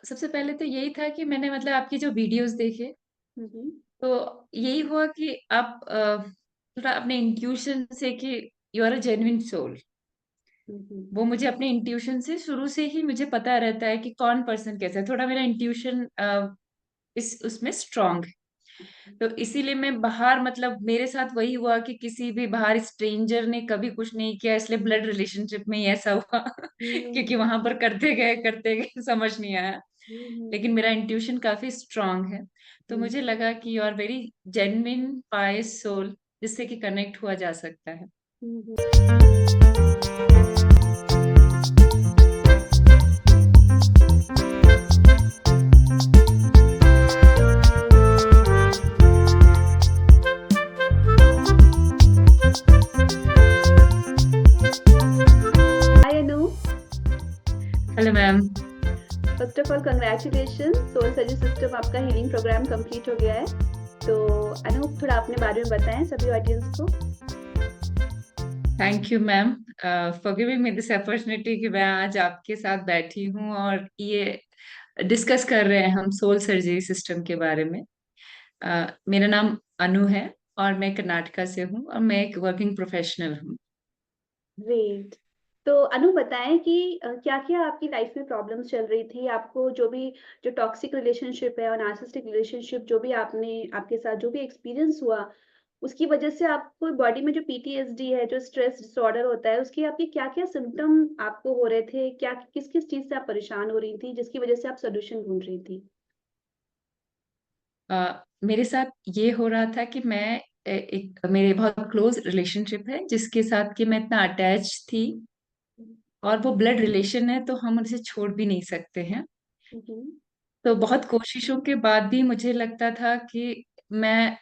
सबसे पहले तो यही था कि मैंने मतलब आपकी जो वीडियोस देखे, हुँ, हुँ। तो यही हुआ कि आप थोड़ा अपने इंट्यूशन से कि you are a genuine soul. Hmm, hmm. वो मुझे अपने इंट्यूशन से शुरू से ही मुझे पता रहता है कि कौन पर्सन कैसा है। थोड़ा मेरा इंट्यूशन इस उसमें स्ट्रांग है। तो इसीलिए मैं बाहर मतलब मेरे साथ वही हुआ कि किसी भी बाहर स्ट्रेंजर ने कभी कुछ नहीं किया, इसलिए ब्लड रिलेशनशिप में ही ऐसा हुआ हुँ, क्योंकि वहां पर करते गए समझ नहीं आया। हुँ, हुँ, लेकिन मेरा इंट्यूशन काफी स्ट्रांग है। तो हुँ। मुझे लगा कि you are very genuine pious soul, जिससे कि कनेक्ट हुआ जा सकता है। Hmm, hmm. Hi Anu, hello ma'am. First of all congratulations soul surgery system आपका हीलिंग प्रोग्राम कंप्लीट हो गया है। तो अनु थोड़ा अपने बारे में बताएँ सभी ऑडियंस को। Thank you ma'am for giving me this opportunity कि मैं आज आपके साथ बैठी हूँ और ये डिस्कस कर रहे हैं हम सोल सर्जरी सिस्टम के बारे में। मेरा नाम अनु है और मैं कर्नाटका से हूँ और मैं एक वर्किंग प्रोफेशनल हूँ। ग्रेट। तो अनु बताएँ कि क्या-क्या आपकी लाइफ में प्रॉब्लम्स चल रही थी? आपको जो टॉक्सिक रिलेशनशिप है और नार्सिसिस्टिक रिलेशनशिप जो भी आपके साथ जो भी एक्सपीरियंस हुआ, उसकी वजह से आपको बॉडी में जो पीटीएसडी है, जो स्ट्रेस डिसऑर्डर होता है, उसके आपके क्या-क्या सिम्पटम आपको हो रहे थे? क्या किस-किस चीज़ से आप परेशान हो रही थी, जिसकी वजह से आप सॉल्यूशन ढूँढ रही थी? मेरे साथ ये हो रहा था कि मैं एक मेरे बहुत क्लोज रिलेशनशिप है जिसके साथ कि मैं इतना अटैच थी और वो ब्लड रिलेशन है, तो हम उसे छोड़ भी नहीं सकते हैं। हुँ, हुँ। तो बहुत कोशिशों के बाद भी मुझे लगता था कि मैं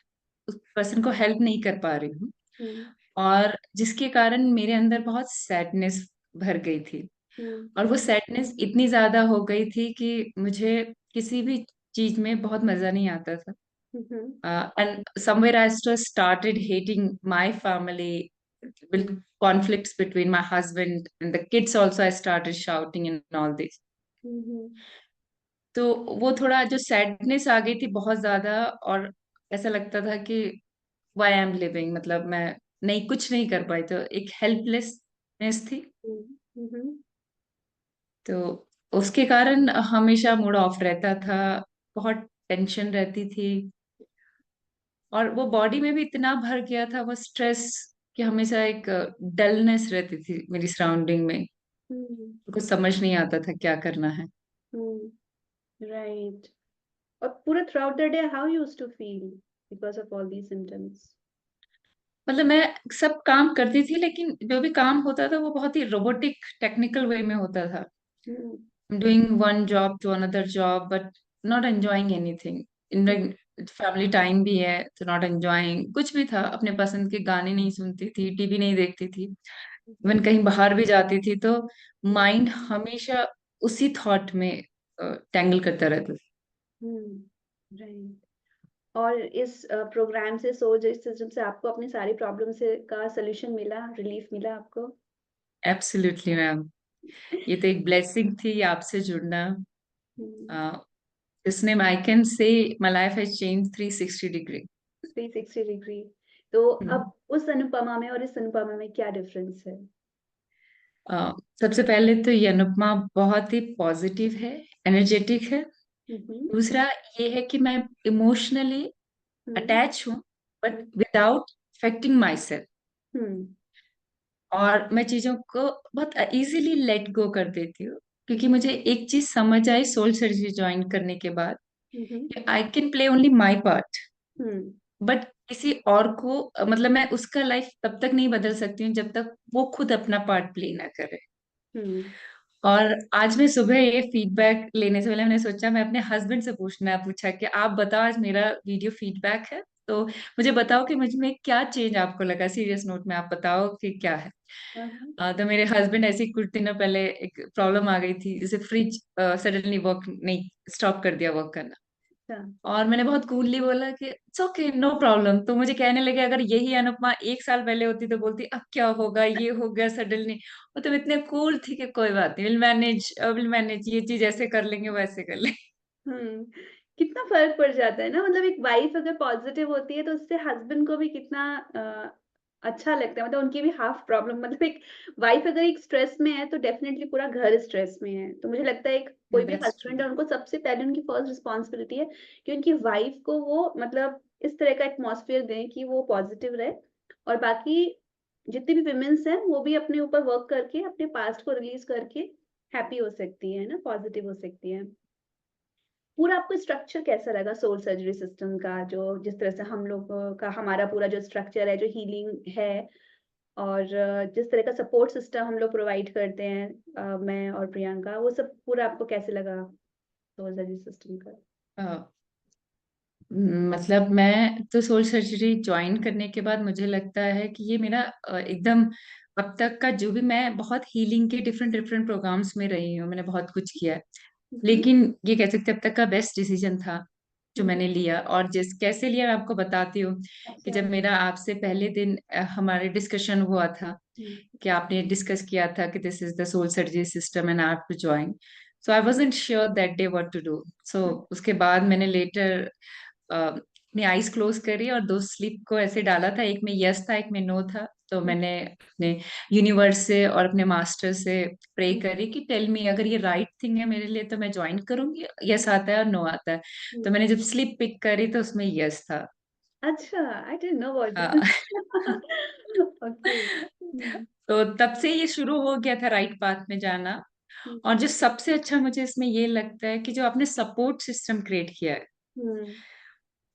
उस पर्सन को हेल्प नहीं कर पा रही हूँ, हुँ, और जिसके कारण मेरे अंदर बहुत सैडनेस भर गई थी। हुँ, और वो सैडनेस इतनी ज्यादा हो गई थी कि मुझे किसी भी चीज में बहुत मजा नहीं आता था। हुँ, हुँ, And somewhere I just started hating my family, with conflicts between my husband and the kids also. I started shouting and all this. हुँ, हुँ, तो वो थोड़ा जो सैडनेस आ गई थी बहुत ज्यादा, और ऐसा लगता था कि वाई आई एम लिविंग, मतलब मैं नहीं कुछ नहीं कर पाई, तो एक हेल्पलेसनेस थी। हुँ, हुँ, हुँ, तो उसके कारण हमेशा मूड ऑफ रहता था, बहुत टेंशन रहती थी, और वो बॉडी में भी इतना भर गया था वो स्ट्रेस कि हमेशा एक डलनेस रहती थी मेरी सराउंडिंग में। हुँ, कुछ समझ नहीं आता था क्या करना है। Hmm, right. और पूरा throughout the day how you used to feel because of all these symptoms? मतलब मैं सब काम करती थी, लेकिन जो भी काम होता था वो बहुत ही रोबोटिक टेक्निकल वे में होता था। Hmm, doing one job to another job but not enjoying anything. In hmm, family time भी है तो नॉट एंजॉयिंग कुछ भी था। अपने पसंद के गाने नहीं सुनती थी, टीवी नहीं देखती थी। हुँ, इवन कहीं बाहर भी जाती थी तो माइंड हमेशा उसी थॉट में टैंगल करता रहता था। हुँ, राइट। और इस प्रोग्राम से सोच इस सिस्टम से आपको अपनी सारी प्रॉब्लम से का सॉल्यूशन मिला, रिलीफ मिला आपको? एब्सोल्युटली मैम, ये तो एक ब्लेसिंग थी आपसे जुड़ना। हुँ, uh, इसने I can say my life has change 360 degree. 360 degree. तो अब उस अनुपमा में और इस अनुपमा में क्या डिफरेंस है? सबसे पहले तो ये अनुपमा बहुत ही पॉजिटिव है, एनर्जेटिक है। हुँ, हुँ, दूसरा ये है कि मैं इमोशनली हुँ, अटैच हूँ, but hmm, without affecting myself. Hmm, और मैं चीजों को बहुत इजीली लेट गो कर देती हूँ, क्योंकि मुझे एक चीज समझ आई सोल सर्जरी ज्वाइन करने के बाद, hmm, hmm, I can play only my part, hmm, but किसी और को मतलब मैं उसका लाइफ तब तक नहीं बदल सकती हूँ जब तक वो खुद अपना पार्ट प्ले ना करे। हुँ, और आज मैं सुबह ये फीडबैक लेने से पहले मैंने सोचा मैं अपने हस्बैंड से पूछा कि आप बताओ, आज मेरा वीडियो फीडबैक है तो मुझे बताओ कि मुझ में क्या चेंज आपको लगा, सीरियस नोट में आप बताओ कि क्या है। हाँ, हाँ, तो मेरे हस्बैंड ऐसे ही कुछ दिनों पहले एक प्रॉब्लम आ गई थी, जैसे फ्रिज सडनली वर्क नहीं, स्टॉप कर दिया वर्क करना। अच्छा। और मैंने बहुत कूलली बोला कि इट्स ओके, नो प्रॉब्लम। तो मुझे कहने लगे अगर यही अनुपमा 1 साल पहले होती तो बोलती अब क्या होगा, ये हो गया सडनली। और तुम इतने कूल थी कि कोई बात नहीं, विल मैनेज, ये चीज ऐसे कर लेंगे वैसे कर लेंगे। हुँ। कितना फ़र्क पड़ जाता है ना, मतलब एक वाइफ़ अगर पॉज़िटिव होती है तो उससे हस्बैंड को भी कितना अच्छा लगता है, मतलब उनकी भी हाफ़ प्रॉब्लम, मतलब एक वाइफ़ अगर एक स्ट्रेस में है तो डेफ़िनेटली पूरा घर स्ट्रेस में है। तो मुझे लगता है एक कोई भी दैट्स ट्रू। हस्बैंड है, उनको सबसे पहले उनकी फर्स्ट रिस्पॉन्सिबिलिटी है कि उनकी वाइफ़ को वो मतलब इस तरह का एटमॉस्फियर दें कि वो पॉज़िटिव रहे, और बाकी जितनी भी वुमेन्स हैं वो भी अपने ऊपर वर्क करके अपने पास्ट को रिलीज़ करके हैप्पी हो सकती हैं, है ना? पॉज़िटिव हो सकती हैं। पूरा आपको स्ट्रक्चर कैसा लगा सोल सर्जरी सिस्टम का, जो जिस तरह से हम लोगों का हमारा पूरा जो स्ट्रक्चर है, जो हीलिंग है, और जिस तरह का सपोर्ट सिस्टम हम लोग प्रोवाइड करते हैं, मैं और प्रियंका, वो सब पूरा आपको कैसे लगा सोल सर्जरी सिस्टम का? मतलब मैं तो सोल सर्जरी ज्वाइन करने के बाद मुझे लगता है कि ये मेरा एकदम अब तक का जो भी, मैं बहुत हीलिंग के डिफरेंट डिफरेंट प्रोग्राम्स में रही हूँ, मैंने बहुत कुछ किया है। हुँ, हुँ। लेकिन ये कह सकते हैं अब तक का बेस्ट डिसीजन था जो हुँ, मैंने लिया। और जिस कैसे लिया मैं आपको बताती हूँ कि अच्छा। जब मेरा आपसे पहले दिन हमारे डिस्कशन हुआ था हुँ, कि आपने डिस्कस किया था कि this is the soul surgery system and I have to join. So I wasn't sure that day what to do. So hmm, उसके बाद मैंने लेटर अपनी आईज क्लोज करी और दो स्लिप को ऐसे डाला था, एक में यस था एक में नो था। तो हुँ, मैंने अपने यूनिवर्स से और अपने मास्टर से प्रे हुँ, करी कि टेल मी अगर ये राइट थिंग है मेरे लिए तो मैं ज्वाइन करूंगी, यस आता है और नो आता है। हुँ। तो मैंने जब स्लिप पिक करी तो उसमें यस था। अच्छा, आई डिडन्ट नो अबाउट हाँ। दिस। ओके। हुँ, तो तब से ये शुरू हो गया था राइट पाथ में जाना। हुँ, और जो सबसे अच्छा मुझे इसमें ये लगता है कि जो आपने सपोर्ट सिस्टम क्रिएट किया है हुँ,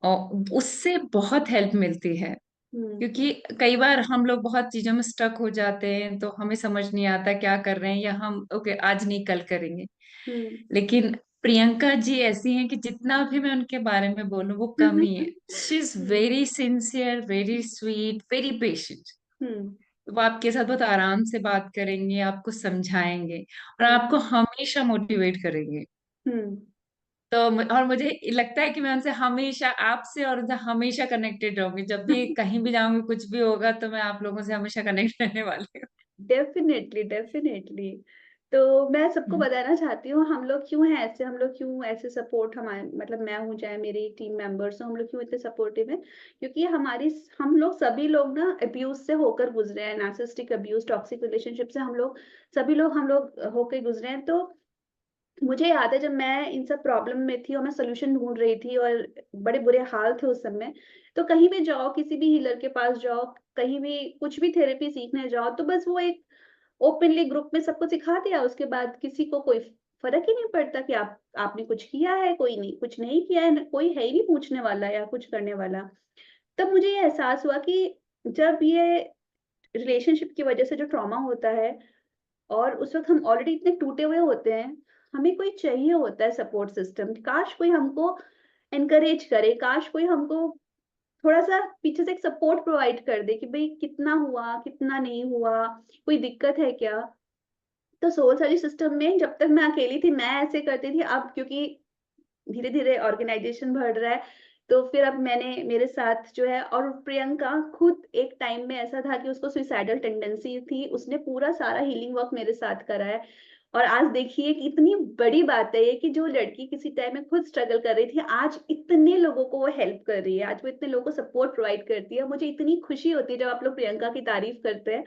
और उससे बहुत हेल्प मिलती है। हुँ, क्योंकि कई बार हम लोग बहुत चीजों में स्टक हो जाते हैं तो हमें समझ नहीं आता क्या कर रहे हैं, या हम ओके आज नहीं कल करेंगे। हुँ। लेकिन प्रियंका जी ऐसी हैं कि जितना भी मैं उनके बारे में बोलूं वो कम ही है। She is hmm, very sincere, very sweet, very patient. Hmm, वो आपके साथ बहुत आराम से बात करेंगे, आपको समझाएंगे और हुँ, आपको हमेशा मोटिवेट करेंगे। हुँ। तो और मुझे लगता है कि मैं उनसे हमेशा, आपसे और उनसे हमेशा कनेक्टेड रहूंगी। जब भी कहीं भी जाऊंगी कुछ भी होगा तो मैं आप लोगों से हमेशा कनेक्ट रहने वाली डेफ़िनेटली, डेफ़िनेटली। तो मैं सबको हूँ। बताना चाहती हूँ, हम लोग क्यों हैं ऐसे, हम लोग क्यों ऐसे सपोर्ट, हमारे मतलब मैं हूँ, चाहे मेरी टीम मेंबर्स हों, हम लोग क्यों इतने सपोर्टिव हैं? क्योंकि हम लोग सभी लोग ना अब्यूज़ से होकर गुज़रे हैं, नार्सिसिस्टिक अब्यूज़, टॉक्सिक रिलेशनशिप से हम लोग होके गुज़रे हैं। तो मुझे याद है जब मैं इन सब प्रॉब्लम में थी और मैं सॉल्यूशन ढूँढ रही थी और बड़े बुरे हाल थे उस समय, तो कहीं भी जाओ, किसी भी हीलर के पास जाओ, कहीं भी कुछ भी थेरेपी सीखने जाओ, तो बस वो एक ओपनली ग्रुप में सबको सिखा दिया, उसके बाद किसी को कोई फ़र्क ही नहीं पड़ता कि आपने कुछ किया है, कोई नहीं, कुछ नहीं किया है, कोई है ही नहीं पूछने वाला या कुछ करने वाला। तब मुझे ये एहसास हुआ कि जब ये रिलेशनशिप की वज़ह से जो ट्रॉमा होता है और उस वक़्त हम ऑलरेडी इतने टूटे हुए होते हैं, हमें कोई चाहिए होता है सपोर्ट सिस्टम। काश कोई हमको एनकरेज करे, काश कोई हमको थोड़ा-सा पीछे से एक सपोर्ट प्रोवाइड कर दे कि भई कितना हुआ, कितना नहीं हुआ, कोई दिक्कत है क्या? तो सोल सर्विस सिस्टम में जब तक मैं अकेली थी, मैं ऐसे करती थी। अब क्योंकि धीरे-धीरे ऑर्गनाइज़ेशन बढ़ रहा है, तो फिर अब मैंने मेरे साथ जो है, और प्रियंका खुद एक टाइम में ऐसा था कि उसको सुइसाइडल टेंडेंसी थी, उसने पूरा सारा हीलिंग वर्क मेरे साथ करा है। और आज देखिए कि इतनी बड़ी बात है ये कि जो लड़की किसी टाइम में खुद स्ट्रगल कर रही थी, आज इतने लोगों को वो हेल्प कर रही है, आज वो इतने लोगों को सपोर्ट प्रोवाइड करती है। मुझे इतनी खुशी होती है जब आप लोग प्रियंका की तारीफ़ करते हैं,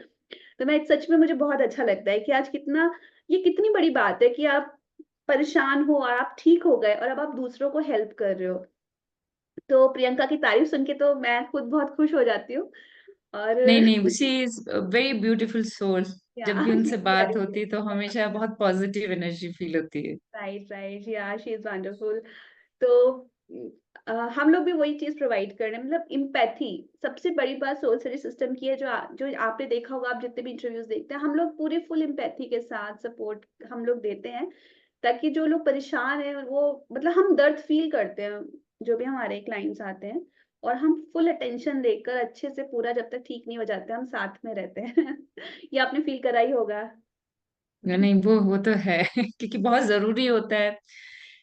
तो मैं सच में, मुझे बहुत अच्छा लगता है कि आज कितना, ये कितनी बड़ी बात है कि आप परेशान हो और आप ठीक हो गए और अब आप दूसरों को हेल्प कर रहे हो। तो प्रियंका की तारीफ़ सुन के तो मैं खुद बहुत खुश हो जाती हूँ। और नहीं नहीं, she is very beautiful soul. या जब भी उनसे बात वेरी होती है तो हमिशा बहुत पॉजिटिव एनर्जी फील होती है। राइट, राइट, या शी इज़ वंडरफुल। तो हम लोग भी वही चीज़ प्रोवाइड कर रहे हैं, मतलब एम्पैथी सबसे बड़ी बात सोल सर्विस सिस्टम की है, जो आपने देखा होगा, आप जितने भी इंटरव्यूज़ देखते हैं, हम लोग पूरे फुल एम्पैथी के साथ सपोर्ट हम लोग देते हैं, ताकि जो लोग परेशान हैं वो, मतलब हम दर्द फ़ील करते हैं, जो भी हमारे क्लाइंट्स आते हैं, और हम फुल अटेंशन देकर अच्छे से पूरा जब तक ठीक नहीं हो जाते, हम साथ में रहते हैं। ये आपने फ़ील करा ही होगा। नहीं, वो तो है क्योंकि बहुत जरूरी होता है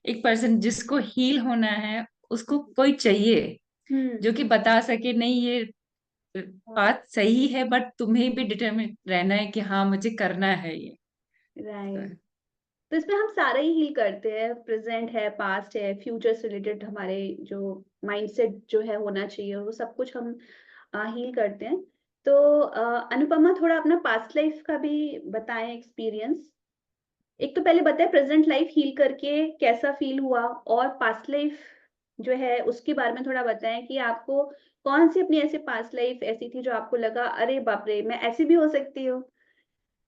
एक पर्सन जिसको हील होना है, उसको कोई चाहिए जो कि बता सके नहीं ये बात सही है, बट तुम्हें भी डिटरमिन रहना है कि हाँ मुझे करना है ये। राइट। तो, तो इसमें हम सारा ही हील करते हैं, प्रेजेंट है, पास्ट है, फ्यूचर से रिलेटेड हमारे जो माइंडसेट जो है होना चाहिए, वो सब कुछ हम हील करते हैं। तो अनुपमा, थोड़ा अपना पास्ट लाइफ का भी बताएं एक्सपीरियंस। एक तो पहले बताएं प्रेजेंट लाइफ हील करके कैसा फील हुआ, और पास्ट लाइफ जो है उसके बारे में थोड़ा बताएं कि आपको कौन सी अपनी ऐसे पास्ट लाइफ ऐसी थी जो आपको लगा अरे बाप रे मैं ऐसी भी हो सकती हूँ,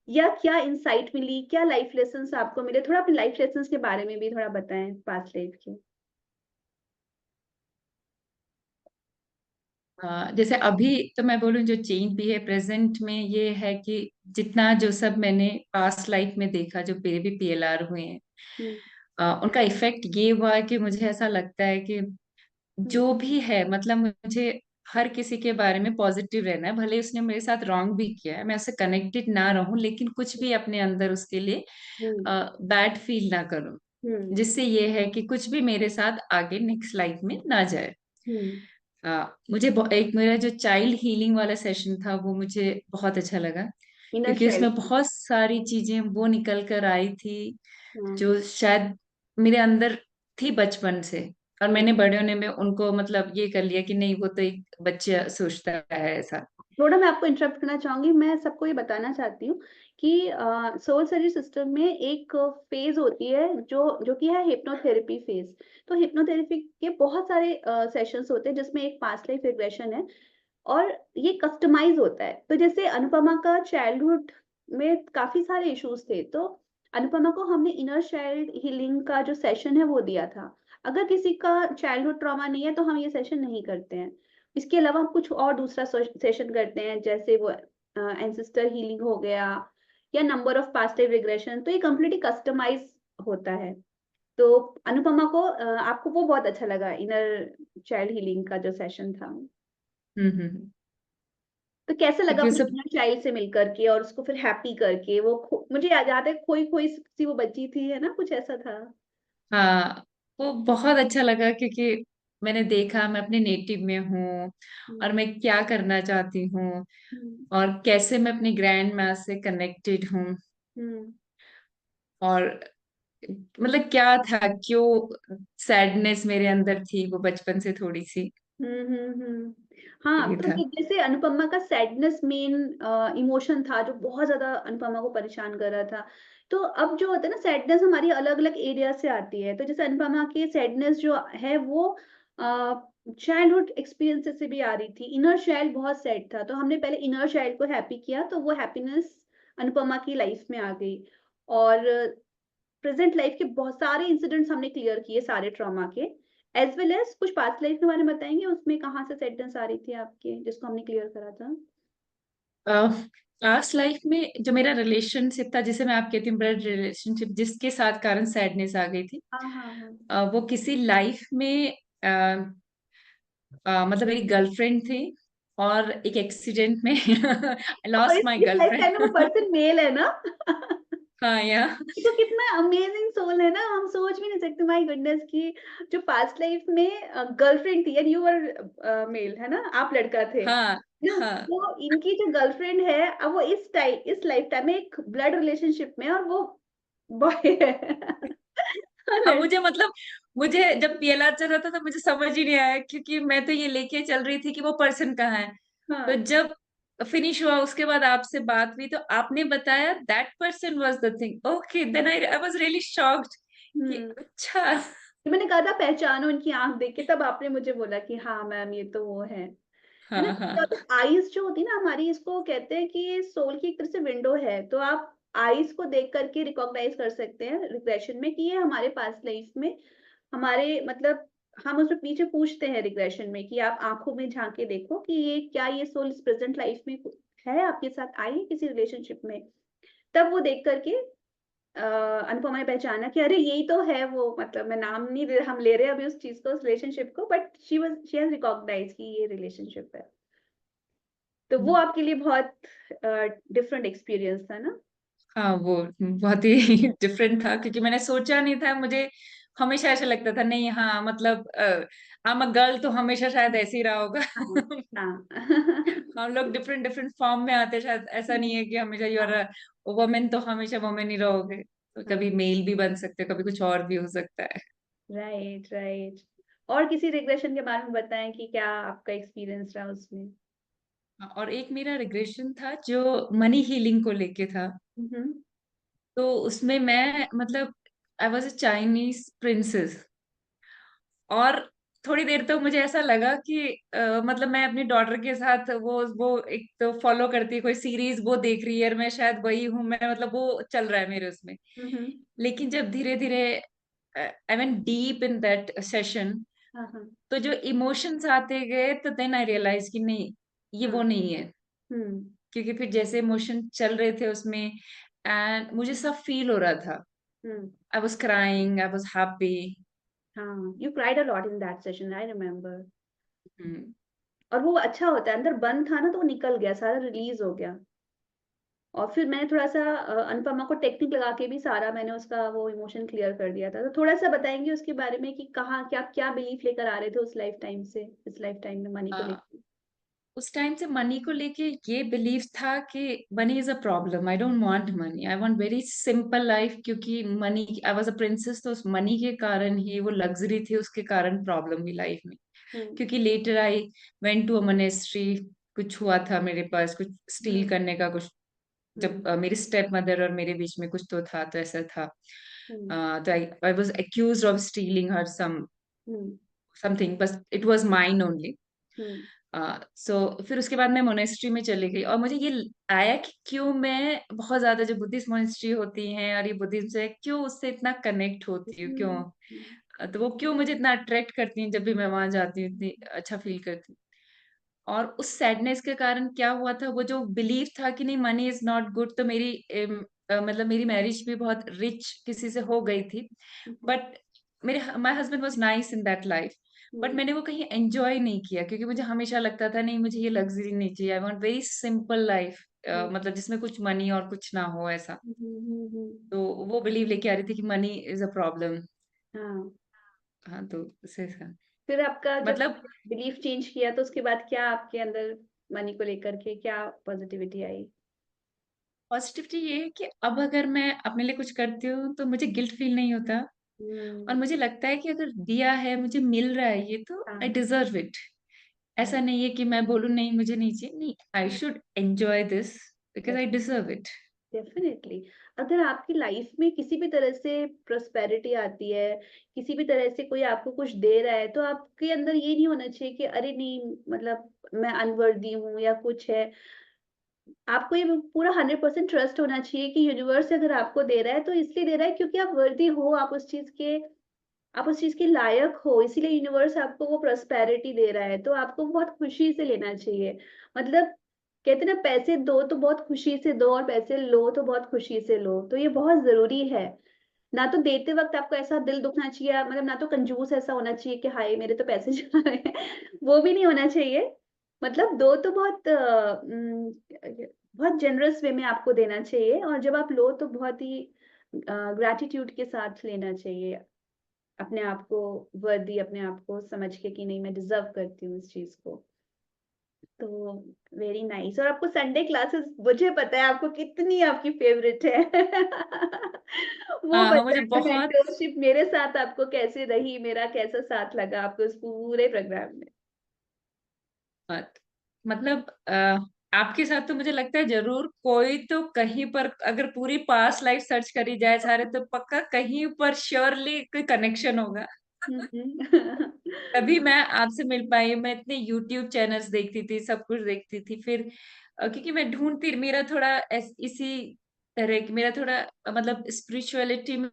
या क्या इंसाइट मिली, क्या लाइफ लेसन्स आपको मिले, थोड़ा अपनी लाइफ लेसन्स के बारे में भी थोड़ा बताएं पास्ट लाइफ के। जैसे अभी तो मैं बोलूँ जो चेंज भी है प्रेजेंट में, ये है कि जितना जो सब मैंने पास्ट लाइफ में देखा, जो मेरे भी पीएलआर हुए हैं, हम्म। उनका इफेक्ट ये हुआ है कि मुझे ऐसा लगता है कि हम्म। जो भी है, मतलब मुझे हर किसी के बारे में पॉजिटिव रहना है, भले उसने मेरे साथ रॉन्ग भी किया है, मैं उससे कनेक्टेड ना रहूं, लेकिन कुछ भी अपने अंदर उसके लिए हम्म। बैड फील ना करूं, हम्म। जिससे ये है कि कुछ भी मेरे साथ आगे नेक्स्ट लाइफ में ना जाए। हम्म। मुझे एक मेरा जो चाइल्ड हीलिंग वाला सेशन था वो मुझे बहुत अच्छा लगा, इनर क्योंकि उसमें चाइल्ड। बहुत सारी चीजें वो निकल कर आई थी हाँ। जो शायद मेरे अंदर थी बचपन से, और हम्म। मैंने बड़े होने में उनको मतलब ये कर लिया कि नहीं वो तो एक बच्चा सोचता है ऐसा। थोड़ा मैं आपको इंटरप्ट करना चाहूंगी, मैं सबको ये बताना चाहती हूँ कि सोल सर्जरी सिस्टम में एक फेज होती है जो कि है हिप्नोथेरेपी फेज। तो हिप्नोथेरेपी के बहुत सारे सेशंस होते हैं जिसमें एक पास्ट लाइफ रिग्रेशन है, और ये कस्टमाइज होता है। तो जैसे अनुपमा का चाइल्डहुड में काफी सारे इश्यूज थे, तो अनुपमा को हमने इनर चाइल्ड हीलिंग का जो सेशन है वो दिया था। अगर किसी का चाइल्डहुड ट्रॉमा नहीं है तो हम ये सेशन नहीं करते हैं। इसके अलावा हम कुछ और दूसरा सेशन करते हैं, जैसे वो एंसेस्टर हीलिंग हो गया, या number of past life regression. तो ये कम्प्लीटली कस्टमाइज होता है। तो अनुपमा को आपको वो बहुत अच्छा लगा, इनर चाइल्ड हीलिंग का जो सेशन था। हम्म। तो कैसे लगा क्योंकि वो अपने सब, इनर चाइल्ड से मिल करके और उसको फिर हैप्पी करके, वो मुझे याद आता है खोई खोई सी वो बच्ची थी, है ना, कुछ ऐसा था। हाँ वो बहुत अच्छा लगा, क्योंकि मैंने देखा मैं अपने नेटिव में हूँ और हम्म। मैं क्या करना चाहती हूँ, हम्म। और कैसे मैं अपनी ग्रैंड माँ से कनेक्टेड हूँ, हम्म। और मतलब क्या था, क्यों सैडनेस मेरे अंदर थी वो बचपन से थोड़ी सी, हाँ, ये तो था। जैसे अनुपमा का सैडनेस मेन इमोशन था जो बहुत ज्यादा अनुपमा को परेशान कर रहा था। तो अब जो होता है ना, सैडनेस हमारी अलग अलग एरिया से आती है। तो जैसे अनुपमा की सैडनेस जो है वो चाइल्डहुड एक्सपीरियंसेस से भी आ रही थी। इनर चाइल्ड बहुत सैड था, तो हमने पहले इनर चाइल्ड को हैप्पी किया, तो वो हैप्पीनेस अनुपमा की लाइफ में आ गई। और प्रेजेंट लाइफ के बहुत सारे इंसिडेंट्स हमने क्लियर किए, सारे ट्रॉमा के, एज वेल एज कुछ पास्ट लाइफ के बारे में बताएंगे उसमें कहाँ से सैडनेस आ रही थी आपके, जिसको हमने क्लियर करा था। पास्ट लाइफ में जो मेरा रिलेशनशिप था, जिसे मैं आप कहती हूँ ब्लड रिलेशनशिप, जिसके साथ कारण सैडनेस आ गई थी, हाँ हाँ हाँ। वो किसी लाइफ में मतलब मेरी गर्लफ्रेंड थी, और एक एक्सीडेंट में आई और लॉस्ट माय इस लाइफ टाइम में वो गर्लफ्रेंड। पर्सन मेल है ना। हाँ या देखो कितना अमेजिंग सोल है ना, हम सोच भी नहीं सकते, माय गुडनेस, की जो पास्ट लाइफ में गर्लफ्रेंड थी, एंड यू वर मेल, है ना, आप लड़का थे हाँ ना। हाँ तो इनकी जो गर्लफ्रेंड है, अब वो इस लाइफ टाइम में एक ब्लड रिलेशनशिप में है, और वो बॉय है। हाँ, मुझे मतलब मुझे जब पीएलआर चल रहा था तो मुझे समझ ही नहीं आया, क्योंकि मैं तो ये लेके चल रही थी कि वो पर्सन कहाँ है। तो हाँ। जब फिनिश हुआ उसके बाद आपसे बात हुई तो आपने बताया that person was the thing, okay then I was really shocked कि हम्म। अच्छा। तो मैंने कहा था पहचानो उनकी आंख देख के, तब आपने मुझे बोला कि हाँ मैम ये तो वो है ना। हाँ हाँ आईज जो होती है ना हमारी, इसको कहते हैं कि ये सोल की एक तरह से विंडो है। तो आप आईज को देख करके रिकॉग्नाइज कर सकते हैं रिग्रेशन में कि ये हमारे पास लाइफ में हमारे मतलब, हम उसमें पीछे पूछते हैं रिग्रेशन में कि आप आंखों में झांक के देखो कि ये क्या, ये सोल इस प्रेजेंट लाइफ में है, आपके साथ आई है किसी रिलेशनशिप में। तब वो देख करके अनुपमा ने पहचाना कि अरे यही तो है वो, मतलब मैं नाम नहीं ले, हम ले रहे हैं अभी उस चीज को, उस रिलेशनशिप को, बट शी हैज रिकॉग्नाइज कि ये रिलेशनशिप है। तो वो आपके लिए बहुत डिफरेंट एक्सपीरियंस था ना। हाँ वो बहुत ही डिफरेंट था, क्योंकि मैंने सोचा नहीं था मुझे हमेशा ऐसा लगता था नहीं, हाँ मतलब आई एम अ गर्ल तो हमेशा शायद ऐसे ही रहा होगा। हाँ, हाँ। हम लोग डिफरेंट डिफरेंट फॉर्म में आते हैं, शायद ऐसा नहीं है कि हमेशा यू आर हाँ, वुमेन तो हमेशा वुमेन ही रहोगे, तो हाँ। कभी मेल भी बन सकते हैं, कभी कुछ और भी हो सकता है। Right, right. और किसी रिग्रेशन के बारे में बताएँ कि क्या आपका एक्सपीरियंस रहा उसमें? हाँ, और एक मेरा रिग्रेशन था जो मनी हीलिंग को लेके था। हुँ, हुँ। तो उसमें मैं मतलब I was a Chinese princess, और थोड़ी देर तो मुझे ऐसा लगा कि मतलब मैं अपनी डॉटर के साथ वो एक तो फॉलो करती है कोई सीरीज, वो देख रही है और मैं शायद वही हूँ, मैं मतलब वो चल रहा है मेरे उसमें। हुँ, हुँ। लेकिन जब धीरे धीरे I mean deep in that session, हाँ, हाँ। तो जो इमोशंस आते गए तो देन आई रियलाइज कि नहीं, ये हाँ। वो नहीं है। हुँ, क्योंकि फिर जैसे इमोशन चल रहे थे उसमें, एंड मुझे सब फील हो रहा था। Hmm. I was crying, I was happy. हाँ, you cried a lot in that session, I remember. और वो अच्छा होता है, अंदर बंद था ना तो वो निकल गया, सारा रिलीज़ हो गया। और फिर मैंने थोड़ा-सा अनुपमा को टेक्निक लगा के भी सारा मैंने उसका वो इमोशन क्लियर कर दिया था। तो थोड़ा-सा बताएँगे उसके बारे में कि कहाँ क्या क्या बिलीफ लेकर आ रहे थे उस लाइफ टाइम से, इस लाइफ टाइम में मनी को लेके? उस टाइम से मनी को लेके ये बिलीव था कि money is a problem, I don't want money, I want very simple life. क्योंकि money, I was a princess, तो उस मनी के कारण ही वो लग्जरी थी, उसके कारण प्रॉब्लम हुई लाइफ में। हुँ, क्योंकि later I went to a monastery, कुछ हुआ था मेरे पास, कुछ स्टील हुँ, करने का कुछ, जब हुँ, मेरी स्टेप मदर और मेरे बीच में कुछ तो था, तो ऐसा था। हुँ, तो I was accused of stealing her hmm, something, बस इट वाज माइन ओनली। हुँ, सो फिर उसके बाद मैं मोनेस्ट्री में चली गई, और मुझे ये आया कि क्यों मैं बहुत ज्यादा, जो बुद्धिस्ट मोनेस्ट्री होती हैं और ये बुद्धिज्म से क्यों उससे इतना कनेक्ट होती हूँ, क्यों? हुँ, हुँ, तो वो क्यों मुझे इतना अट्रैक्ट करती हैं, जब भी मैं वहां जाती हूँ इतनी अच्छा फील करती हूँ। और उस सैडनेस के कारण क्या हुआ था, वो जो बिलीव था कि नहीं मनी इज नॉट गुड, तो मेरी मतलब मेरी मैरिज भी बहुत रिच किसी से हो गई थी। हुँ, बट मेरे my husband was nice in that life, but hmm, मैंने वो कहीं एंजॉय नहीं किया, क्योंकि मुझे हमेशा लगता था नहीं, मुझे ये लग्जरी नहीं चाहिए, I want very simple life, hmm, मतलब जिसमें कुछ मनी और कुछ ना हो ऐसा। हुँ, हुँ, हुँ, तो वो बिलीव लेके आ रही थी कि मनी इज अ प्रॉब्लम। हाँ। हाँ, तो उसे फिर आपका जब मतलब बिलीफ चेंज किया तो उसके बाद क्या आपके अंदर मनी को लेकर के क्या पॉजिटिविटी आई? पॉजिटिविटी ये है कि अब अगर मैं अपने लिए कुछ करती हूँ तो मुझे गिल्ट फील नहीं होता, और हुँ, मुझे लगता है कि अगर दिया है, मुझे मिल रहा है ये, तो आई हाँ, डिजर्व इट। ऐसा राइट। नहीं है कि मैं बोलूँ नहीं मुझे नहीं चाहिए, नहीं, I hmm, should enjoy this because I def deserve it. Definitely. अगर आपकी लाइफ़ में किसी भी तरह से प्रॉस्पेरिटी आती है, किसी भी तरह से कोई आपको कुछ दे रहा है, तो आपके अंदर ये नहीं होना चाहिए कि अरे नहीं मतलब मैं अनवर्दी हूँ या कुछ है। आपको ये पूरा 100% ट्रस्ट होना चाहिए कि यूनिवर्स अगर आपको दे रहा है तो इसलिए दे रहा है क्योंकि आप वर्दी हो, आप उस चीज़ के लायक हो, इसीलिए यूनिवर्स आपको वो प्रॉस्पेरिटी दे रहा है, तो आपको बहुत खुशी से लेना चाहिए। मतलब कहते हैं ना पैसे दो तो बहुत खुशी से दो और पैसे लो तो बहुत खुशी से लो, तो ये बहुत ज़रूरी है। ना तो देते वक़्त आपको ऐसा दिल दुखना चाहिए मतलब ना तो कंजूस ऐसा होना चाहिए कि हाय! मेरे तो पैसे जा रहे हैं, वो भी नहीं होना चाहिए। मतलब दो तो बहुत जेनरस वे में आपको देना चाहिए और जब आप लो तो बहुत ही ग्रैटिट्यूड के साथ लेना चाहिए। अपने आप को वर्दी अपने आप को समझ के कि नहीं मैं डिज़र्व करती हूँ इस चीज़ को। तो वेरी नाइस और आपको संडे क्लासेस मुझे पता है आपको कितनी आपकी फ़ेवरेट है। वो हाँ, हाँ, मुझे बताइए बहुत मेंटरशिप मेरे साथ आपको कैसे रही? मेरा कैसा साथ लगा आपको इस पूरे प्रोग्राम में? मत मतलब आपके साथ तो मुझे लगता है ज़रूर कोई तो कहीं पर, अगर पूरी पास्ट लाइफ सर्च करी जाए सारे, तो पक्का कहीं पर श्योरली कोई कनेक्शन होगा। हुँ, हुँ। तभी मैं आपसे मिल पाई। मैं इतने यूट्यूब चैनल्स देखती थी, सब कुछ देखती थी। फिर क्योंकि मैं ढूँढती, मेरा थोड़ा इसी तरह की, मेरा थोड़ा मतलब स्पिरिचुअलिटी में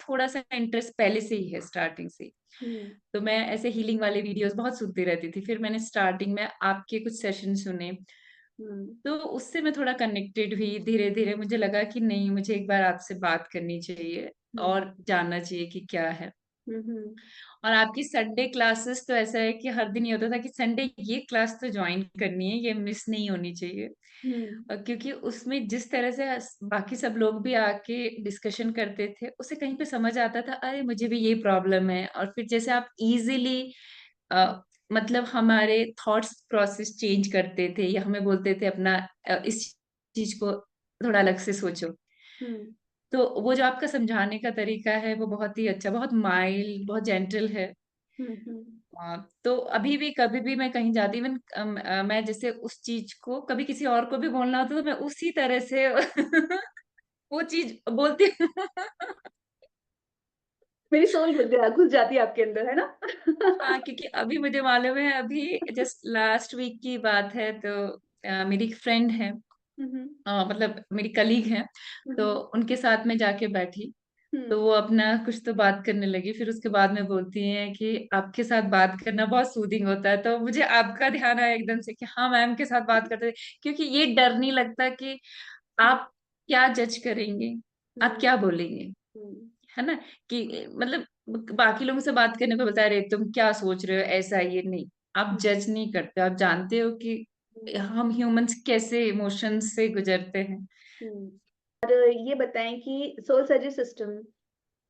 थोड़ा-सा इंटरेस्ट पहले से ही है, स्टार्टिंग से ही। हुँ, तो मैं ऐसे हीलिंग वाले वीडियोज़ बहुत सुनती रहती थी। फिर मैंने स्टार्टिंग में आपके कुछ सेशन सुने, हुँ, तो उससे मैं थोड़ा कनेक्टेड हुई। धीरे-धीरे मुझे लगा कि नहीं, मुझे एक बार आपसे बात करनी चाहिए हुँ, और जानना चाहिए कि क्या है। हुँ, हुँ। और आपकी संडे क्लासेस तो ऐसा है कि हर दिन ये होता था कि संडे ये क्लास तो ज्वाइन करनी है, ये मिस नहीं होनी चाहिए। हुँ, क्योंकि उसमें जिस तरह से बाकी सब लोग भी आके डिस्कशन करते थे, उसे कहीं पे समझ आता था, अरे मुझे भी ये प्रॉब्लम है। और फिर जैसे आप इजीली मतलब हमारे थॉट्स प्रोसेस चेंज करते थे या हमें बोलते थे अपना इस चीज को थोड़ा अलग से सोचो। हुँ, तो वो जो आपका समझाने का तरीका है वो बहुत ही अच्छा, बहुत माइल्ड, बहुत जेंटल है। हुँ, हुँ। तो अभी भी कभी भी मैं कहीं जाती, इवन मैं जैसे उस चीज को कभी किसी और को भी बोलना होता तो मैं उसी तरह से वो चीज बोलती हूँ। मेरी सोल घुस जाती है आपके अंदर, है ना? हाँ, क्योंकि अभी मुझे मालूम है, अभी जस्ट लास्ट वीक की बात है। तो मेरी एक फ्रेंड है, हुँ, हुँ। मतलब मेरी कलीग है। हुँ, तो हुँ। उनके साथ में जाके बैठी, हुँ, तो वो अपना कुछ तो बात करने लगी। फिर उसके बाद में बोलती हैं कि आपके साथ बात करना बहुत सूदिंग होता है। तो मुझे आपका ध्यान आया एकदम से कि हाँ, मैम के साथ बात करते थे, क्योंकि ये डर नहीं लगता कि हुँ, आप क्या जज करेंगे, आप हुँ, क्या बोलेंगे, हुँ, है ना? कि मतलब बाकी लोगों से बात करने को बता रहे, तुम क्या सोच रहे हो, ऐसा ये नहीं। आप हुँ, जज नहीं करते, आप जानते हो कि हुँ, हम ह्यूमंस कैसे इमोशंस से गुजरते हैं। हुँ। और ये बताएँ कि सोल सर्जरी सिस्टम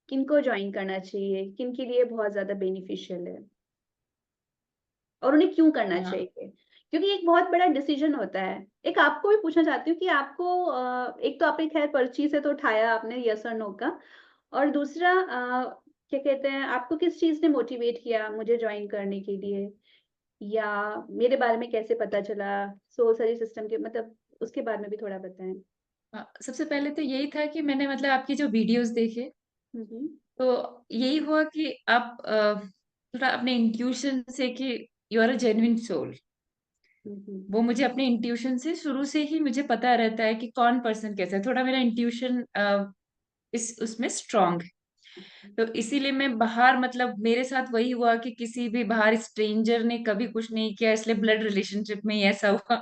किनको जॉइन करना चाहिए? किनके लिए बहुत ज़्यादा बेनिफिशियल है? और उन्हें क्यों करना हाँ, चाहिए? क्योंकि एक बहुत बड़ा डिसीज़न होता है। एक आपको भी पूछना चाहती हूँ कि आपको एक तो आपने ख़ैर पर्ची से तो उठाया आपने येस और नो का और दूसरा क्या कहते हैं आपको किस चीज़ ने मोटिवेट किया मुझे जॉइन करने के लिए? या मेरे बारे में कैसे पता चला? सोल सर्विस सिस्टम के मतलब उसके बारे में भी थोड़ा बताएँ? सबसे पहले तो यही था कि मैंने मतलब आपकी जो वीडियोस देखे, हुँ, हुँ। तो यही हुआ कि आप थोड़ा अपने इंट्यूशन से कि you are a genuine soul. Hmm, hmm. वो मुझे अपने इंट्यूशन से शुरू से ही मुझे पता रहता है कि कौन पर्सन कैसा है। थोड़ा मेरा इंट्यूशन इस उसमें स्ट्रांग है। तो इसीलिए मैं बाहर, मतलब मेरे साथ वही हुआ कि किसी भी बाहर स्ट्रेंजर ने कभी कुछ नहीं किया, इसलिए ब्लड रिलेशनशिप में ही ऐसा हुआ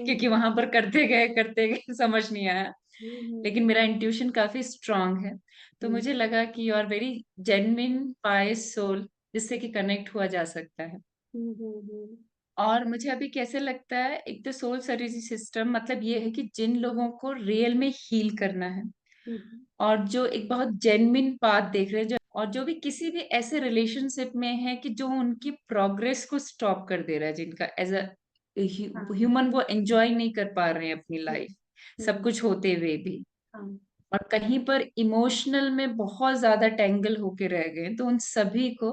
क्योंकि हुँ, वहां पर करते गए समझ नहीं आया। हुँ, हुँ, लेकिन मेरा इंट्यूशन काफी स्ट्रांग है। तो हुँ, मुझे लगा कि you are very genuine pious soul, जिससे कि कनेक्ट हुआ जा सकता है। हुँ, हुँ, हुँ, और मुझे अभी कैसे लगता है, एक तो सोल सर्जरी सिस्टम मतलब ये है कि जिन लोगों को रियल में हील करना है, हुँ, और जो एक बहुत जेन्युइन पाथ देख रहे हैं, जो और जो भी किसी भी ऐसे रिलेशनशिप में है कि जो उनकी प्रोग्रेस को स्टॉप कर दे रहा है, जिनका एज अ हाँ, ह्यूमन वो एंजॉय नहीं कर पा रहे हैं अपनी हुँ, लाइफ, सब हुँ, कुछ होते हुए भी, हाँ, और कहीं पर इमोशनल में बहुत ज्यादा टेंगल होके रह गए, तो उन सभी को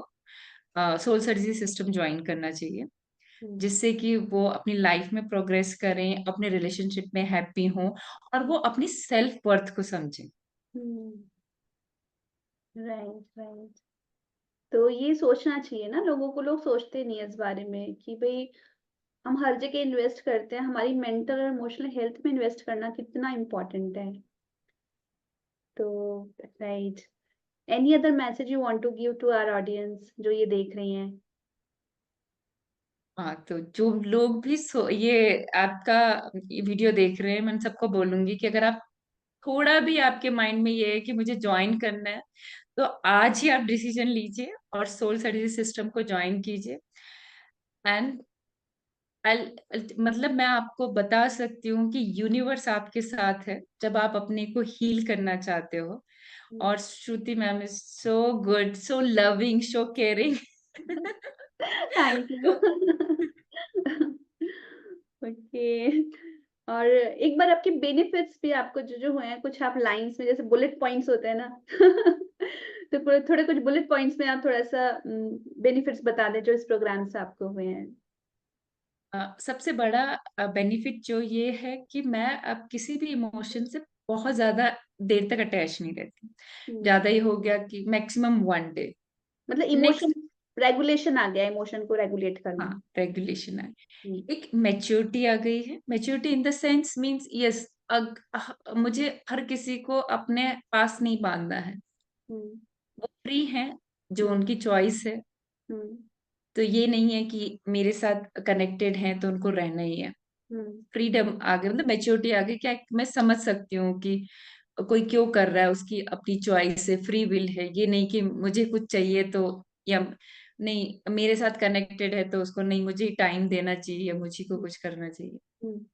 सोल सर्जरी सिस्टम ज्वाइन करना चाहिए, हुँ, जिससे कि वो अपनी लाइफ में प्रोग्रेस करें, अपने रिलेशनशिप में हैप्पी हों, और वो अपनी सेल्फ वर्थ को समझें। हुँ, राइट, राइट। तो ये सोचना चाहिए ना लोगों को, लोग सोचते नहीं है इस बारे में कि भई हम हर जगह इन्वेस्ट करते हैं, हमारी मेंटल और इमोशनल हेल्थ में इन्वेस्ट करना कितना इम्पोर्टेंट है। तो right, any other message you want to give to our audience जो ये देख रही हैं? हाँ, तो जो लोग भी ये आपका ये वीडियो देख रहे हैं, मैं उन सबको बोलूंगी कि अगर आप थोड़ा भी आपके माइंड में ये है कि मुझे ज्वाइन करना है, तो आज ही आप डिसीजन लीजिए और सोल सर्जरी सिस्टम को ज्वाइन कीजिए। एंड मतलब मैं आपको बता सकती हूँ कि यूनिवर्स आपके साथ है जब आप अपने को हील करना चाहते हो। हुँ, और Shruti ma'am is so good, so loving, so caring. Thank you. तो ओके और एक बार आपके बेनिफिट्स भी आपको जो-जो हुए हैं, कुछ आप लाइन्स में जैसे बुलेट पॉइंट्स होते हैं ना, तो थोड़े थोड़े कुछ बुलेट पॉइंट्स में आप थोड़ा-सा बेनिफिट्स बता दें जो इस प्रोग्राम से आपको हुए हैं? सबसे बड़ा बेनिफिट जो ये है कि मैं अब किसी भी इमोशन से बहुत ज्यादा देर तक अटैच नहीं रहती। हुँ, ज्यादा ही हो गया कि मैक्सिमम 1 डे, मतलब इमोशन नेक्स्ट। रेगुलेशन आ गया, इमोशन को रेगुलेट हाँ, करना। रेगुलेशन है। हुँ, एक मैच्योरिटी आ गई है। Maturity in the sense means yes, मुझे हर किसी को अपने पास नहीं बांधना है। हुँ, वो फ्री हैं, जो हुँ, उनकी चॉइस है। हुँ, तो ये नहीं है कि मेरे साथ कनेक्टेड हैं तो उनको रहना ही है। हुँ, फ्रीडम आ गई, मतलब मैच्योरिटी आ गई, क्या मैं समझ सकती हूँ कि कोई क्यों कर रहा है, उसकी अपनी चॉइस है, फ्री विल है। ये नहीं कि मुझे कुछ चाहिए तो, या नहीं मेरे साथ कनेक्टेड है तो उसको नहीं मुझे टाइम देना चाहिए या मुझे को कुछ करना चाहिए। हम्म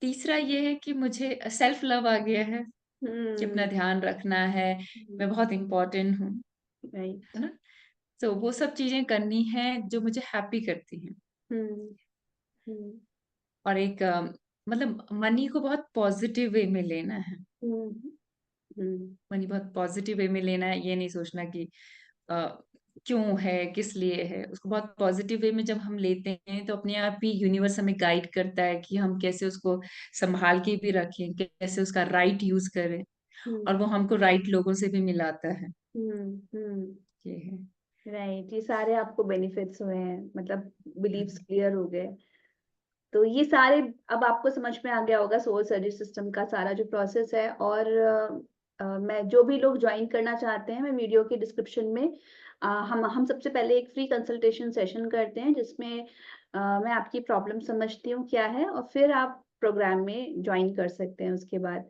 तीसरा ये है कि मुझे सेल्फ लव आ गया है कि अपना हम्म ध्यान रखना है, मैं बहुत इम्पोर्टेंट हूँ, है राइट। ना। तो वो सब चीजें करनी है जो मुझे हैप्पी करती हैं। हम्म हम्म और एक मतलब मनी को बहुत पॉजिटिव वे में लेना है। हम्म हम्म मनी बहुत पॉजिटिव वे में लेना है, ये नहीं सोचना कि अ, क्यों है, किस लिए है। उसको बहुत पॉजिटिव वे में जब हम लेते हैं तो अपने आप ही यूनिवर्स हमें गाइड करता है कि हम कैसे उसको संभाल के भी रखें, कैसे उसका राइट यूज करें, हम्म और वो हमको राइट लोगों से भी मिलाता है। हम्म ये है। राइट। ये सारे आपको बेनिफिट्स हुए हैं, मतलब बिलीव्स हम्म। क्लियर हो गए। तो ये सारे अब आपको समझ में आ गया होगा सोल सर्विस सिस्टम का सारा जो प्रोसेस है। और मैं जो भी लोग ज्वाइन करना चाहते हैं, मैं वीडियो के डिस्क्रिप्शन में हम सबसे पहले एक फ्री कंसल्टेशन सेशन करते हैं, जिसमें मैं आपकी प्रॉब्लम समझती हूँ क्या है, और फिर आप प्रोग्राम में ज्वाइन कर सकते हैं उसके बाद।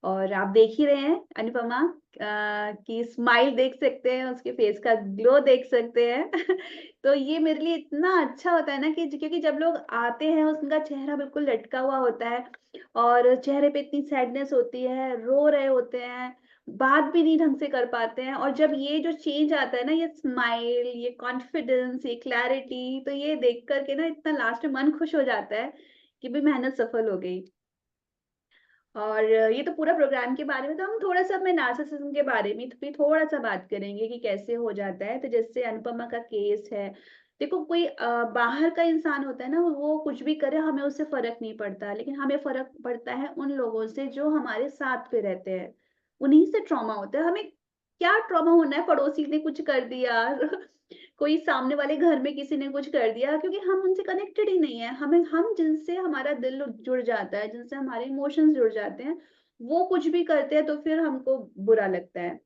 और आप देख ही रहे हैं अनुपमा की स्माइल देख सकते हैं, उसके फेस का ग्लो देख सकते हैं। तो ये मेरे लिए इतना अच्छा होता है ना कि क्योंकि जब लोग आते हैं उनका चेहरा बिल्कुल लटका हुआ होता है, और चेहरे पे इतनी सैडनेस होती है, रो रहे होते हैं, बात भी नहीं ढंग से कर पाते हैं। और जब ये जो चेंज आता है ना, ये स्माइल, ये कॉन्फिडेंस, ये क्लैरिटी, तो ये देख करके ना इतना लास्ट में मन खुश हो जाता है कि भाई मेहनत सफल हो गई। और ये तो पूरा प्रोग्राम के बारे में। तो हम थोड़ा-सा अपने नार्सिसिज्म के बारे में भी थोड़ा-सा बात करेंगे कि कैसे हो जाता है। तो जैसे अनुपमा का केस है, देखो कोई बाहर का इंसान होता है ना, वो कुछ भी करे हमें उससे फ़र्क नहीं पड़ता, लेकिन हमें फ़र्क पड़ता है उन लोगों से जो हमारे साथ पे रहते हैं। उन्हीं से ट्रॉमा होता है। हमें क्या ट्रॉमा होना है, पड़ोसी ने कुछ कर दिया, कोई सामने वाले घर में किसी ने कुछ कर दिया, क्योंकि हम उनसे कनेक्टेड ही नहीं है। हम जिनसे हमारा दिल जुड़ जाता है, जिनसे हमारे इमोशंस जुड़ जाते हैं, वो कुछ भी करते हैं तो फिर हमको बुरा लगता है।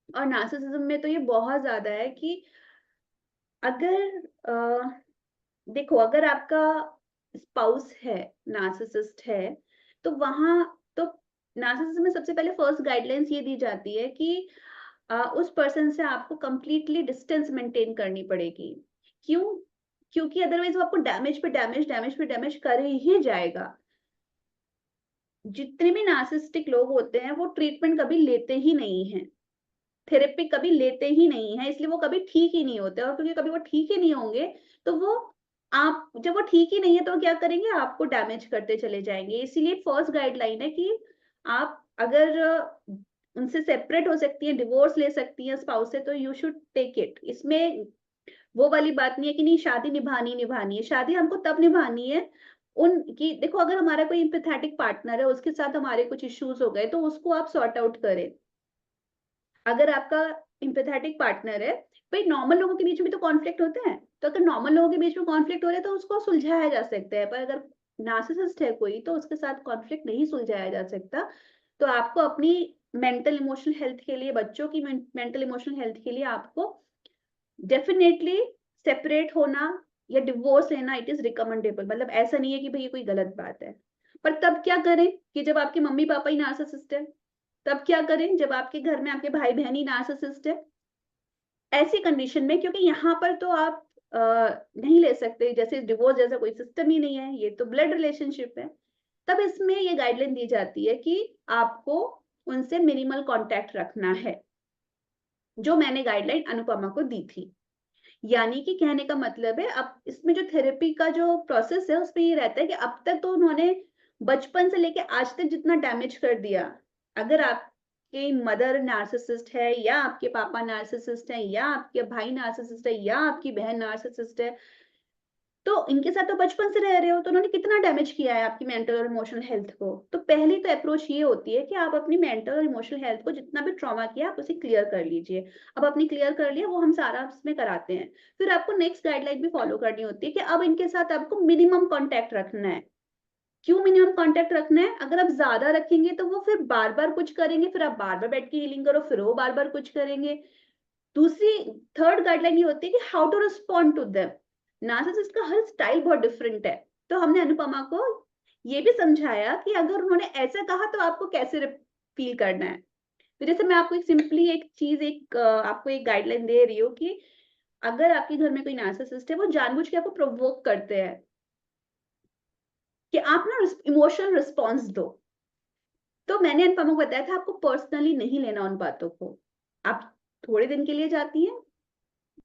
और नार्सिसिज्म में तो ये बहुत ज्यादा है कि अगर देखो, अगर आपका स्पाउस है, नार्सिसिस्ट है, तो वहां तो नार्सिसिज्म में सबसे पहले फर्स्ट गाइडलाइंस ये दी जाती है कि उस पर्सन से आपको कंप्लीटली डिस्टेंस मेंटेन करनी पड़ेगी। क्यों? क्योंकि अदरवाइज वो आपको डैमेज पे डैमेज, डैमेज पे डैमेज कर ही जाएगा। जितने भी नार्सिसिस्टिक लोग होते हैं, वो ट्रीटमेंट कभी लेते ही नहीं हैं, थेरेपी कभी लेते ही नहीं है, इसलिए वो कभी ठीक ही नहीं होते। और क्योंकि कभी वो ठीक ही नहीं होंगे, तो वो आप जब वो ठीक ही नहीं है तो क्या करेंगे, आपको डैमेज करते चले जाएंगे। इसीलिए फर्स्ट गाइडलाइन है कि आप अगर उनसे सेपरेट हो सकती हैं, डिवोर्स ले सकती हैं स्पाउस से, तो यू शुड टेक इट। इसमें वो वाली बात नहीं है कि नहीं शादी निभानी निभानी है। शादी हमको तब निभानी है उनकी, देखो अगर हमारा कोई एम्पैथेटिक पार्टनर है, उसके साथ हमारे कुछ इश्यूज हो गए, तो उसको आप सॉर्ट आउट करें। अगर आपका एम्पैथेटिक पार्टनर है, भाई नॉर्मल लोगों के बीच में तो कॉन्फ्लिक्ट होते हैं, तो अगर नॉर्मल लोगों के बीच में कॉन्फ्लिक्ट हो रहे हैं तो उसको सुलझाया जा सकता है। पर अगर नार्सिसिस्ट है कोई, तो उसके साथ कॉन्फ्लिक्ट नहीं सुलझाया जा सकता। तो आपको अपनी मेंटल इमोशनल हेल्थ के लिए, बच्चों की मेंटल इमोशनल हेल्थ के लिए आपको डेफिनेटली सेपरेट होना या डिवोर्स लेना इट इज रिकमेंडेबल। मतलब ऐसा नहीं है कि भाई ये कोई गलत बात है। पर तब क्या करें कि जब आपके मम्मी पापा ही नार्सिसिस्ट है, तब क्या करें जब आपके घर में आपके भाई बहन ही नार्सिसिस्ट है। ऐसी कंडीशन में, क्योंकि यहाँ पर तो आप नहीं ले सकते, जैसे डिवोर्स जैसा कोई सिस्टम ही नहीं है, ये तो ब्लड रिलेशनशिप है। तब इसमें ये गाइडलाइन दी जाती है कि आपको उनसे मिनिमल कांटेक्ट रखना है, जो मैंने गाइडलाइन अनुपमा को दी थी। यानी कि कहने का मतलब है, अब इसमें जो थेरेपी का जो प्रोसेस है उसमें ये रहता है कि अब तक तो उन्होंने बचपन से लेके आज तक जितना डैमेज कर दिया, अगर आपके मदर नार्सिसिस्ट है, या आपके पापा नार्सिसिस्ट है, या आपके भाई नार्सिसिस्ट है, या आपकी बहन नार्सिसिस्ट है, तो इनके साथ तो बचपन से रह रहे हो, तो उन्होंने कितना डैमेज किया है आपकी मेंटल और इमोशनल हेल्थ को। तो पहली तो अप्रोच ये होती है कि आप अपनी मेंटल और इमोशनल हेल्थ को, जितना भी ट्रॉमा किया, आप उसे क्लियर कर लीजिए। अब आपने क्लियर कर लिया, वो हम सारा इसमें कराते हैं। फिर आपको नेक्स्ट गाइडलाइन भी फॉलो करनी होती है कि अब इनके साथ आपको मिनिमम कॉन्टैक्ट रखना है। क्यों मिनिमम कॉन्टैक्ट रखना है? अगर आप ज्यादा रखेंगे तो वो फिर बार बार कुछ करेंगे, फिर आप बार बार बैठ के हीलिंग करो, फिर वो बार बार कुछ करेंगे। दूसरी थर्ड गाइडलाइन ये होती है कि how to respond to them. Narcissist का हर स्टाइल बहुत डिफरेंट है। तो हमने अनुपमा को ये भी समझाया कि अगर उन्होंने ऐसा कहा तो आपको कैसे फील करना है। तो जैसे मैं आपको एक सिंपली एक चीज़ आपको एक गाइडलाइन दे रही हूँ कि अगर आपके घर में कोई नार्सिसिस्ट है, वो जानबूझ के आपको प्रोवोक करते हैं कि आप ना इमोशनल रिस्पॉन्स दो। तो मैंने अनुपमा को बताया था आपको पर्सनली नहीं लेना उन बातों को। आप थोड़े दिन के लिए जाती हैं,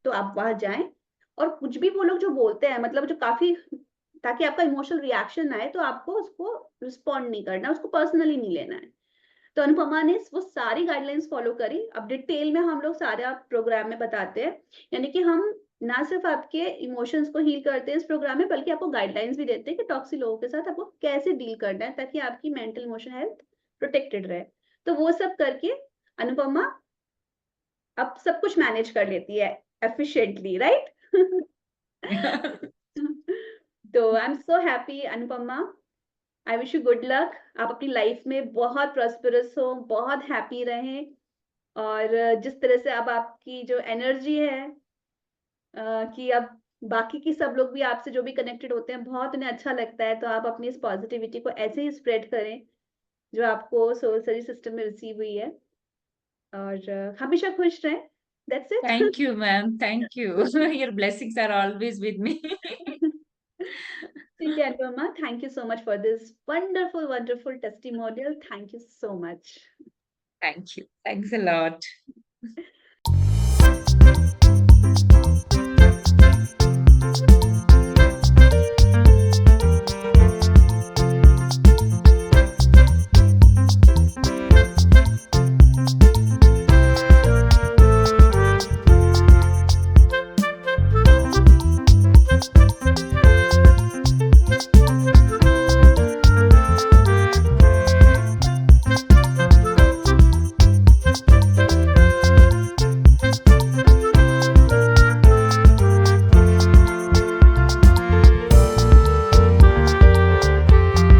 तो आप वहाँ जाएँ और कुछ भी वो लोग जो बोलते हैं मतलब जो काफ़ी ताकि आपका इमोशनल रिएक्शन आए तो आपको उसको रिस्पॉन्ड नहीं करना है, उसको पर्सनली नहीं लेना है। तो अनुपमा ने वो सारी गाइडलाइंस फॉलो करी। अब डिटेल में हम लोग सारा प्रोग्राम में बताते हैं। यानी कि हम ना सिर्फ़ आपके इमोशंस को हील करते हैं इस प्रोग्राम में बल्कि आपको गाइडलाइंस भी देते हैं कि टॉक्सिक लोगों के साथ आपको कैसे डील करना है ताकि आपकी मेंटल इमोशनल हेल्थ प्रोटेक्टेड रहे। तो वो सब करके अनुपमा अब सब कुछ मैनेज कर लेती है एफिशिएंटली, राइट? तो I am so happy Anupama. I wish you good luck. आप अपनी लाइफ में बहुत प्रॉस्पेरस हो, बहुत हैप्पी रहें और जिस तरह से अब आपकी जो एनर्जी है कि अब बाकी की सब लोग भी आपसे जो भी कनेक्टेड होते हैं, बहुत उन्हें अच्छा लगता है, तो आप अपनी इस पॉजिटिविटी को ऐसे ही स्प्रेड करें, जो आपको सोल सर्विस सिस्टम में रिसीव हुई है और हमेशा खुश रहें। That's Thank it. you, ma'am. Thank you. Your blessings are always with me. ठीक है Anupama, thank you so much for this wonderful wonderful testimonial. Thank you so much. Thank you. Thanks a lot.